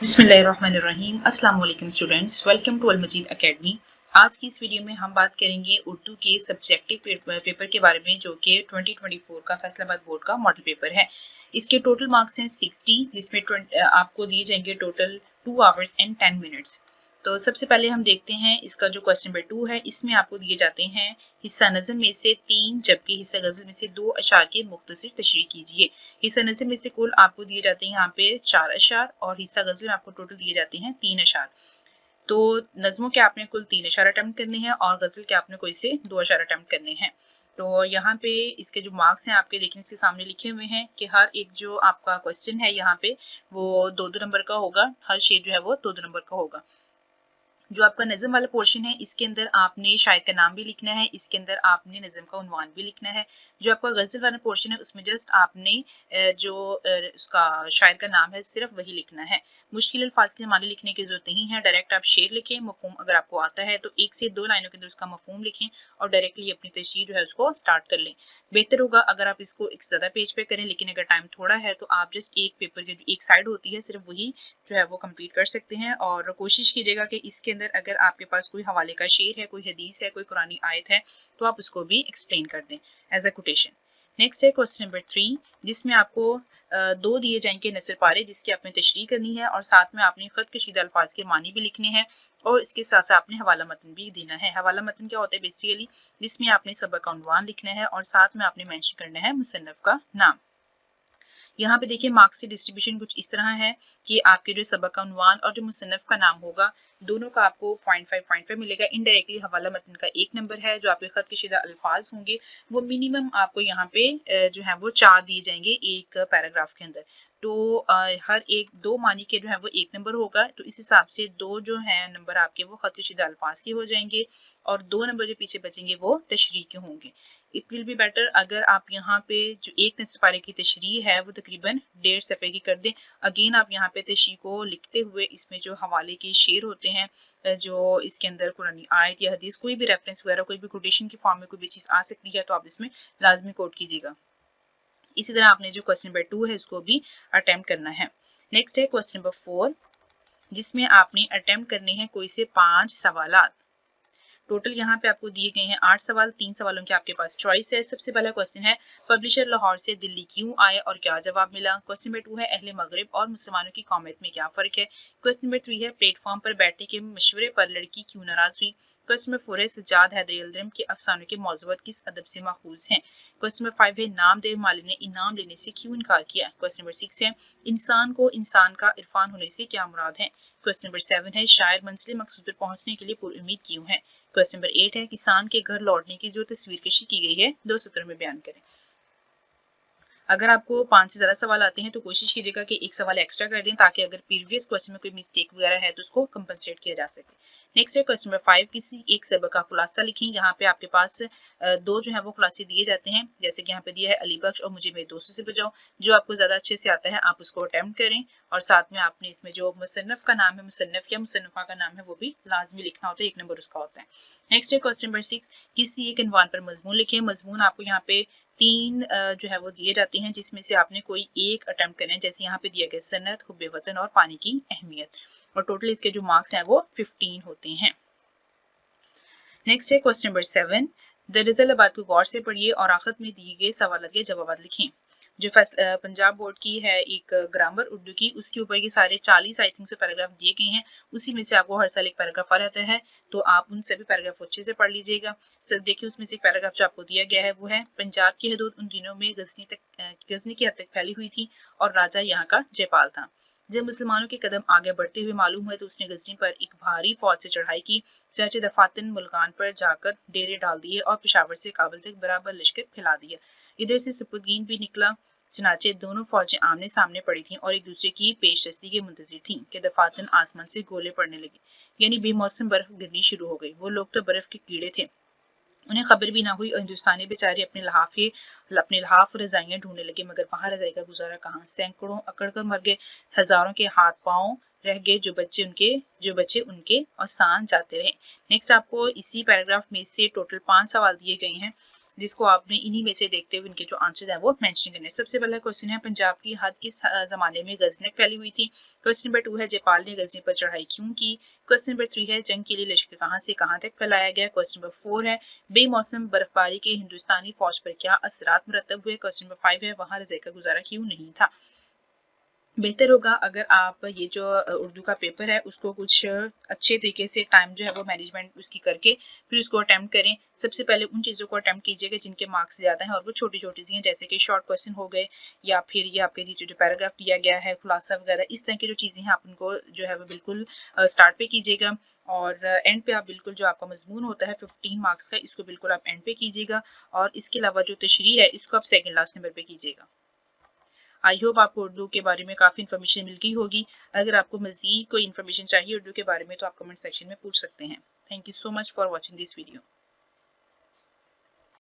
बिस्मिल्लाहिर्रहमानिर्रहीम। अस्सलाम वालेकुम students, welcome to Al Majeed academy. आज की इस वीडियो में हम बात करेंगे उर्दू के सब्जेक्टिव पेपर के बारे में, जो कि 2024 का फैसलाबाद बोर्ड का मॉडल पेपर है। इसके टोटल मार्क्स हैं 60, जिसमें आपको दिए जाएंगे टोटल 2 आवर्स एंड 10 मिनट्स। तो सबसे पहले हम देखते हैं इसका जो क्वेश्चन नंबर 2 है। इसमें आपको दिए जाते हैं हिस्सा नज़म में से 3 जबकि हिस्सा गज़ल में से 2 अशार की मुख्तसर तशरीह कीजिए। हिस्सा नज़म में से कुल आपको दिए जाते हैं यहाँ पे 4 अशार और हिस्सा गज़ल में आपको टोटल दिए जाते हैं 3 अशार। तो नज़मों के आपने कुल 3 अशार अटेम्प्ट करने हैं और गज़ल के आपने कोई से 2 अशार अटेम्प्ट करने हैं। तो यहाँ पे इसके जो मार्क्स हैं आपके देखने से सामने लिखे हुए हैं कि हर एक जो आपका क्वेश्चन है यहाँ पे वो 2-2 नंबर का होगा, हर शेर जो है वो 2-2 नंबर का होगा। जो आपका नज़म वाला पोर्शन है इसके अंदर आपने शायर का नाम भी लिखना है, इसके अंदर आपने नज़म का उन्वान भी लिखना है। जो आपका गज़ल वाला पोर्शन है उसमें जस्ट आपने उसका शायर का नाम है सिर्फ वही लिखना है। मुश्किल अल्फाज के माने लिखने की जरूरत नहीं है, डायरेक्ट आप शेर लिखें। मफहूम अगर आपको आता है तो 1 से 2 लाइनों के अंदर उसका मफहूम लिखें और डायरेक्टली अपनी तशरीह जो है उसको स्टार्ट कर लें। बेहतर होगा अगर आप इसको एक ज़्यादा पेज पे करें, लेकिन अगर टाइम थोड़ा है तो आप जस्ट एक पेपर की जो एक साइड होती है सिर्फ वही जो है वो कंप्लीट कर सकते हैं। और कोशिश कीजिएगा कि इसके अंदर अगर आपके पास कोई हवाले का शेर है, कोई हदीस है, कोई कुरानी आयत है तो आप उसको भी एक्सप्लेन कर दें एज अ कोटेशन। नेक्स्ट है क्वेश्चन नंबर 3, जिसमें आपको 2 दिए जाएंगे नसर पारे जिसकी आपने तशरीह करनी है और साथ में आपने खत कशीदा अल्फाज के मानी भी लिखने हैं और इसके साथ साथ आपने हवाला मतन भी देना है। हवाला मतन क्या होता है बेसिकली, जिसमें आपने सबक का उन्वान लिखना है और साथ में आपने मेंशन करना है मुसन्नफ का नाम। यहाँ पे देखिए मार्क्स की डिस्ट्रीब्यूशन कुछ इस तरह है कि आपके जो सबक का उन्वान और जो मुसन्नफ का नाम होगा दोनों का आपको 0.5 मिलेगा। इनडायरेक्टली हवाला मतन का 1 नंबर है। जो आपके खत कशीदा अल्फाज होंगे वो मिनिमम आपको यहाँ पे जो है वो 4 दिए जाएंगे एक पैराग्राफ के अंदर। तो हर एक 2 मानी के जो है वो 1 नंबर होगा, तो इस हिसाब से 2 जो है नंबर आपके वो खत कशीदा अल्फाज के हो जाएंगे और 2 नंबर जो पीछे बचेंगे वो तशरीह के होंगे। इट विल बी बेटर अगर आप यहाँ पे जो एक नस्र पारे की तशरीह है वो तकरीबन 1.5 सफ़े की कर दें। अगेन आप यहाँ पे तशरीह को लिखते हुए इसमें जो हवाले के शेर होते हैं, जो इसके अंदर कुरानी आयत या हदीस कोई भी रेफरेंस वगैरह कोई भी कोटेशन की फॉर्म में कोई भी चीज़ आ सकती है तो आप इसमें लाजमी कोट कीजिएगा। इसी तरह आपने जो क्वेश्चन नंबर 2 है उसको भी अटेम्प्ट करना है। नेक्स्ट है क्वेश्चन नंबर 4, जिसमें आपने अटेम्प्ट करने हैं कोई से 5 सवालात। टोटल यहाँ पे आपको दिए गए हैं 8 सवाल, 3 सवालों की आपके पास चॉइस है। सबसे पहला क्वेश्चन है पब्लिशर लाहौर से दिल्ली क्यों आए और क्या जवाब मिला। क्वेश्चन नंबर 2 है अहले मगरिब और मुसलमानों की कौमियत में क्या फ़र्क है। क्वेश्चन नंबर 3 है प्लेटफॉर्म पर बैठने के मशवरे पर लड़की क्यों नाराज हुई। क्वेश्चन नंबर 4 है सज्जाद हैदरी अलदरम के अफसानों के मौज़ूआत किस अदब से माखूज हैं। क्वेश्चन नंबर 5 है नामदेव मालिक ने इनाम लेने से क्यों इनकार किया। क्वेश्चन नंबर 6 है इंसान को इंसान का इरफान होने से क्या मुराद है। क्वेश्चन नंबर 7 है शायर मंजिल मकसूद पर पहुंचने के लिए पुरुम्मीद क्यों है। क्वेश्चन नंबर 8 है किसान के घर लौटने की जो तस्वीर कशी की गई है 2 सत्रों में बयान करें। अगर आपको 5 से ज़्यादा सवाल आते हैं तो कोशिश कीजिएगा कि एक सवाल एक्स्ट्रा कर दें ताकि अगर प्रीवियस क्वेश्चन में कोई मिस्टेक वगैरह है तो उसको कंपनसेट किया जा सके। नेक्स्ट है क्वेश्चन नंबर 5, किसी एक सबक का खुलासा लिखें। यहाँ पे आपके पास 2 जो है वो खुलासे दिए जाते हैं, जैसे कि यहाँ पे दिया है अली बख्श और मुझे मेरे दोस्तों से बचाओ। जो आपको ज़्यादा अच्छे से आता है आप उसको अटेम्प्ट करें और साथ में आपने इसमें जो मुसन्नफ का नाम है, मुसन्नफ या मुसन्नफा का नाम है वो भी लाजमी लिखना होता है, 1 नंबर उसका होता है। नेक्स्ट है क्वेश्चन नंबर 6, किसी एक अनवान पर मजमून लिखें। मजमून आपको यहाँ पे 3 जो है वो दिए जाते हैं जिसमें से आपने कोई एक अटेम्प्ट करें। जैसे यहाँ पे दिया गया सनत, हुब्बे वतन और पानी की अहमियत, और टोटल इसके जो मार्क्स हैं वो 15 होते हैं। नेक्स्ट है क्वेश्चन नंबर 7, द रिजल्ट बात को गौर से पढ़िए और आखिर में दिए गए सवाल के जवाब लिखें। जो पंजाब बोर्ड की है एक ग्रामर उर्दू की, उसके ऊपर ये सारे 40 आई थिंक से पैराग्राफ दिए गए हैं। उसी में से आपको हर साल एक पैराग्राफ आ जाता है, तो आप उन सभी पैराग्राफ अच्छे से पढ़ लीजिएगा। सर देखिए उसमें से एक पैराग्राफ जो आपको दिया गया है वो है पंजाब की हदूद उन दिनों में गजनी की हद तक फैली हुई थी और राजा यहाँ का जयपाल था। जब मुसलमानों के कदम आगे बढ़ते हुए मालूम हुए तो उसने गजनी पर एक भारी फौज से चढ़ाई की। चर्च दफातन मुल्कान पर जाकर डेरे डाल दिए और पेशावर से काबुल तक बराबर लश्कर फैला दिया। इधर से सुपुतगीन भी निकला, चनाचे दोनों फौजें आमने सामने पड़ी थीं और एक दूसरे की पेशदस्ती के मुंतजिर थीं कि दफातन आसमान से गोले पड़ने लगे, यानी बेमौसम बर्फ गिरनी शुरू हो गई। वो लोग तो बर्फ के कीड़े थे, उन्हें खबर भी ना हुई और हिंदुस्तानी बेचारे अपने लहाफ रजाइयां ढूंढने लगे, मगर वहां रजाई का गुजारा कहाँ। सैकड़ों अकड़ कर मर गए, हजारों के हाथ पांव रह गए, जो बच्चे उनके और सांस जाते रहे। नेक्स्ट आपको इसी पैराग्राफ में से टोटल 5 सवाल दिए गए हैं। जिसको आपने इन्हीं में से देखते हुए इनके जो आंसर हैं वो मेंशन करने। सबसे पहला क्वेश्चन है, पंजाब की हद किस जमाने में गजनें फैली हुई थी। क्वेश्चन नंबर 2 है, जयपाल ने गजनी पर चढ़ाई क्यों की। क्वेश्चन नंबर 3 है, जंग के लिए लश्कर कहाँ से कहाँ तक फैलाया गया। क्वेश्चन नंबर 4 है, बेमौसम बर्फबारी के हिंदुस्तानी फौज पर क्या असरात मुरतब हुए। क्वेश्चन नंबर 5 है, वहां रज़ा का गुजारा क्यों नहीं था। बेहतर होगा अगर आप ये जो उर्दू का पेपर है उसको कुछ अच्छे तरीके से टाइम जो है वो मैनेजमेंट उसकी करके फिर उसको अटेम्प्ट करें। सबसे पहले उन चीज़ों को अटेम्प्ट कीजिएगा जिनके मार्क्स ज़्यादा हैं और वो छोटी-छोटी सी हैं, जैसे कि शॉर्ट क्वेश्चन हो गए या फिर ये आपके नीचे जो पैराग्राफ दिया गया है, खुलासा वगैरह, इस तरह की जो चीज़ें हैं आप उनको जो है वो बिल्कुल स्टार्ट पे कीजिएगा और एंड पे आप बिल्कुल जो आपका मजमून होता है 15 मार्क्स का, इसको बिल्कुल आप एंड पे कीजिएगा और इसके अलावा जो तशरीह है इसको आप सेकंड लास्ट नंबर पे कीजिएगा। आई होप आपको उर्दू के बारे में काफ़ी इन्फॉर्मेशन मिल गई होगी। अगर आपको मज़ीद कोई इन्फॉर्मेशन चाहिए उर्दू के बारे में तो आप कमेंट सेक्शन में पूछ सकते हैं। Thank you so much for watching this video.